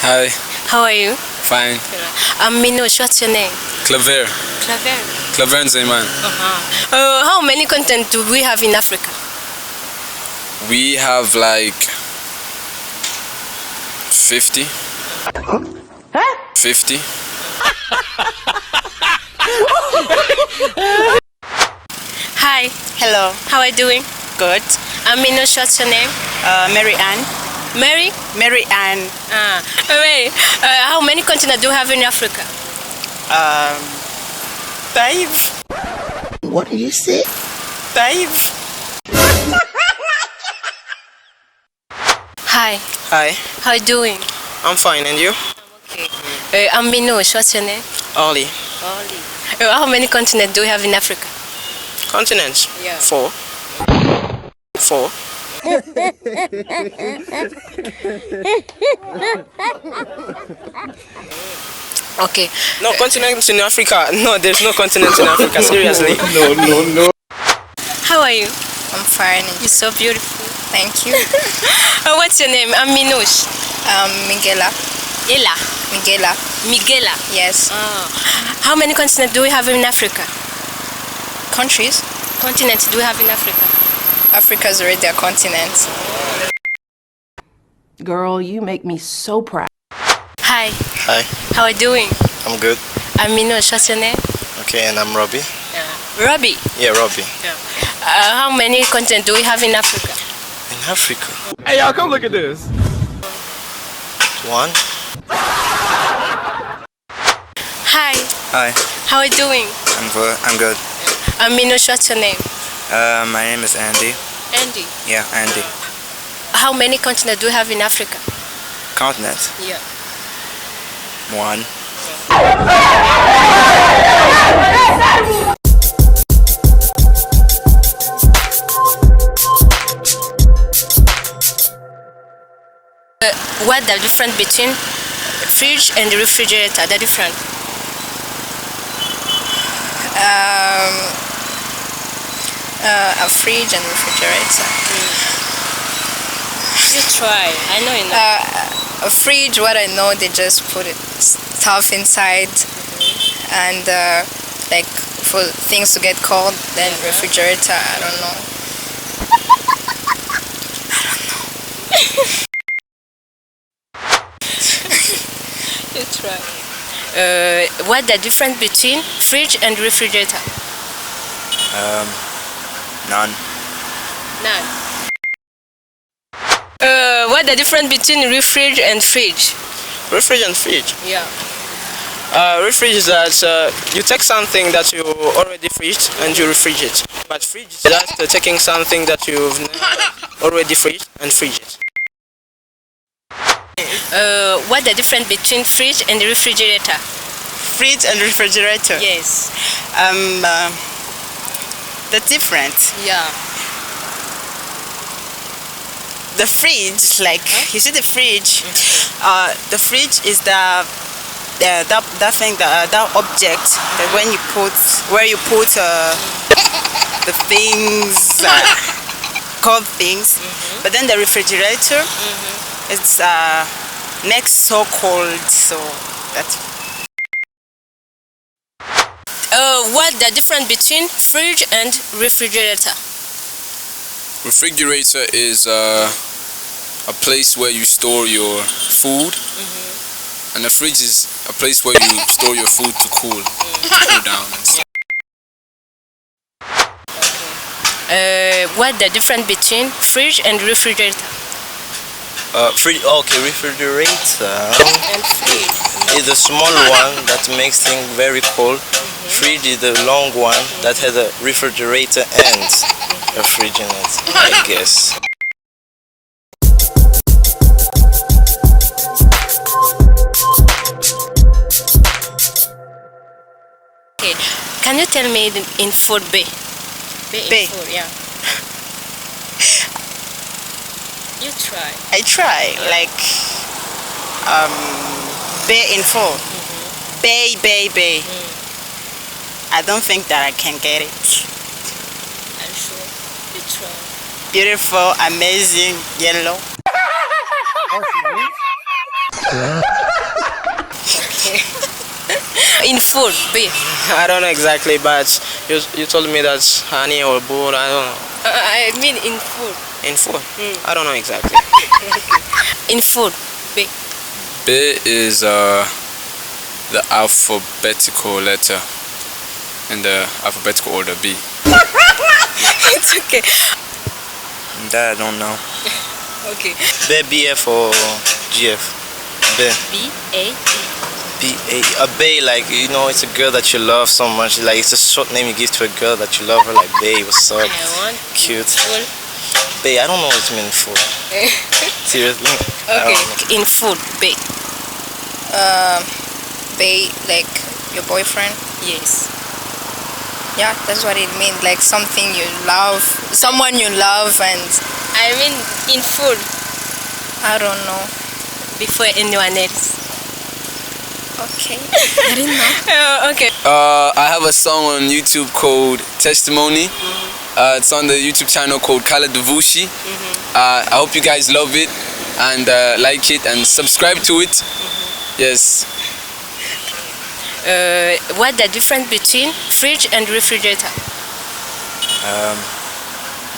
Hi. How are you? Fine. I'm Minouche. What's your name? Claver. Claver. Claver and Zayman. How many continents do we have in Africa? We have like 50. Huh? 50. Hi. Hello. How are you doing? Good. I'm Minouche. What's your name? Mary Ann. Mary? Mary Ann. Wait. How many continents do we have in Africa? 5. What did you say? 5. Hi. Hi. How are you doing? I'm fine, and you? Okay. I'm Minouche. What's your name? Ollie. Oli. How many continents do we have in Africa? Continents? Yeah. 4. 4. Okay. No continents in Africa. No, there's no continent in Africa. Seriously. No. How are you? I'm fine. You're so beautiful. Thank you. What's your name? I'm Minouche. Miguela. Ella. Miguela. Miguela. Yes. How many continents do we have in Africa? Countries? Continents do we have in Africa? Africa's already a continent. Girl, you make me so proud. Hi. Hi, How are you doing? I'm good. I'm Minouche. What's your name? Okay, and I'm Robbie. Robbie. Yeah, Robbie. How many continents do we have in Africa? In Africa. Hey y'all, come look at this. 1. Hi. Hi, How are you doing? I'm good. I'm Minouche. What's your name? My name is Andy. Andy. Yeah, Andy. How many continents do we have in Africa? Continent. Yeah. 1. What the difference between fridge and refrigerator? The difference. A fridge and refrigerator. You try. I know you know. A fridge, what I know, they just put stuff inside and like for things to get cold. Then refrigerator, I don't know. You try. What the difference between fridge and refrigerator? None. None. What the difference between refrigerator and fridge? Refrige and fridge. Yeah. Refrige is that you take something that you already fridged and you refrige it. But fridge is just taking something that you've already fridged and fridge it. What the difference between fridge and refrigerator? Fridge and refrigerator. Yes. The difference. Yeah. The fridge, like you see the fridge. The fridge is that thing, that object that when you put the things, cold things. But then the refrigerator, it's makes so cold, so that. What the difference between fridge and refrigerator? Refrigerator is a place where you store your food, and the fridge is a place where you store your food to cool down and stuff. What the difference between fridge and refrigerator? Refrigerator is the small one that makes things very cold. Fridge is the long one that has a refrigerator and a fridge in it, I guess. Okay. Can you tell me in food B? B. Food, yeah. You try. I try, like bay in full. Bay. I don't think that I can get it. I'm sure. You try. Beautiful, amazing, yellow. In food, B. I don't know exactly, but you told me that's honey or bull. I don't know. I mean in food. In food? I don't know exactly. In food, B. B is the alphabetical letter in the alphabetical order B. It's okay. That I don't know. Okay. BF or GF? B. B-A-E. A bae, like, you know, it's a girl that you love so much. Like, it's a short name you give to a girl that you love her. Like, bae, what's up? I want Cute. full. Bae, I don't know what it means for. Seriously? Okay. In food, B. Bae, like your boyfriend. Yes. Yeah, that's what it means. Like something you love, someone you love, and I mean in food. I don't know. Before anyone else. Okay. I didn't know. Okay. I have a song on YouTube called Testimony. It's on the YouTube channel called Kala Devushi. I hope you guys love it and like it and subscribe to it. Yes. What the difference between fridge and refrigerator?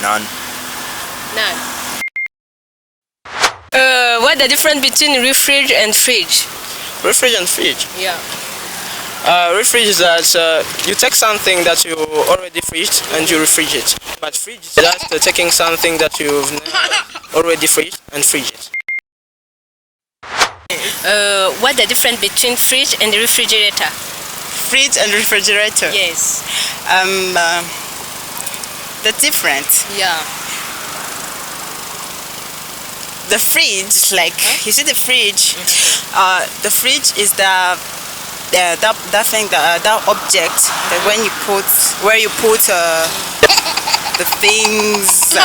None. None. What the difference between refrigerator and fridge? Refrige and fridge. Yeah. Refrige is that you take something that you already fridged and you refrige it. But fridge is just taking something that you've already fridged and fridge it. What the difference between fridge and refrigerator? Fridge and refrigerator. Yes. The different. Yeah. The fridge, like you see the fridge. The fridge is that thing, that object that when you put where you put the things,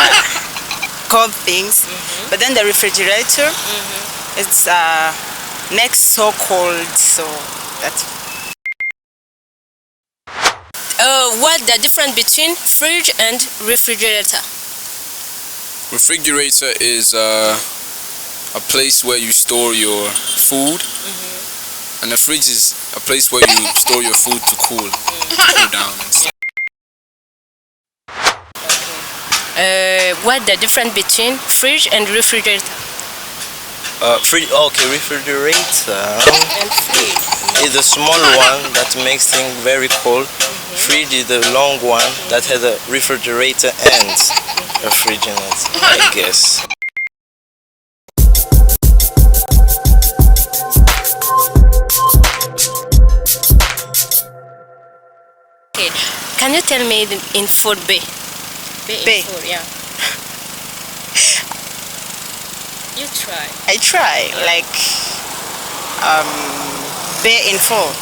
cold things. But then the refrigerator, it's makes so cold. So that's. What the difference between fridge and refrigerator? Refrigerator is a place where you store your food, and the fridge is a place where you store your food to cool down and stuff. What the difference between fridge and refrigerator? Okay, refrigerator is the small one that makes things very cold. Fridge is the long one that has a refrigerator and a fridge in it, I guess. Okay. Can you tell me in food B? B. In food, yeah. You try. I try like bay in full.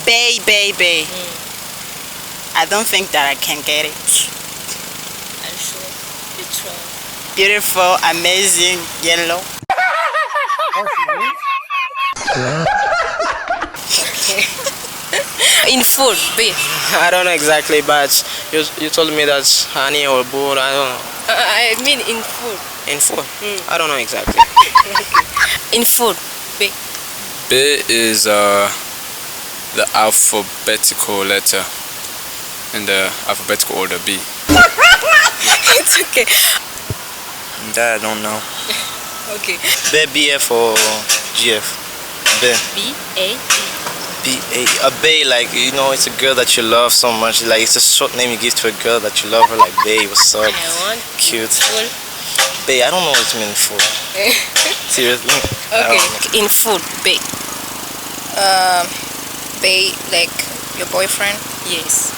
Bay. I don't think that I can get it. I'm sure. You try. Beautiful, amazing, yellow. In food, B. I don't know exactly, but you told me that's honey or bull. I don't know. I mean in food. In food? I don't know exactly. In food, B. B is the alphabetical letter in the alphabetical order B. It's okay. That I don't know. Okay. BF or GF? B. B-A-E. A bae, like, you know, it's a girl that you love so much. Like, it's a short name you give to a girl that you love her. Like, bae, what's up? I want Cute. full. Bae, I don't know what it means for. Seriously? Okay. In food, B. Bae, like your boyfriend. Yes.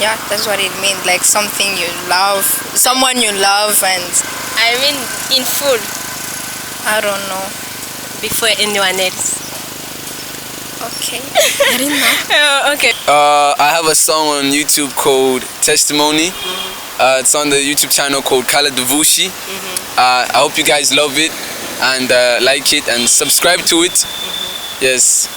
Yeah, that's what it means. Like something you love, someone you love, and I mean in food. I don't know. Before anyone else. Okay. I didn't know. Okay. I have a song on YouTube called Testimony. It's on the YouTube channel called Kala Devushi. I hope you guys love it and like it and subscribe to it. Yes.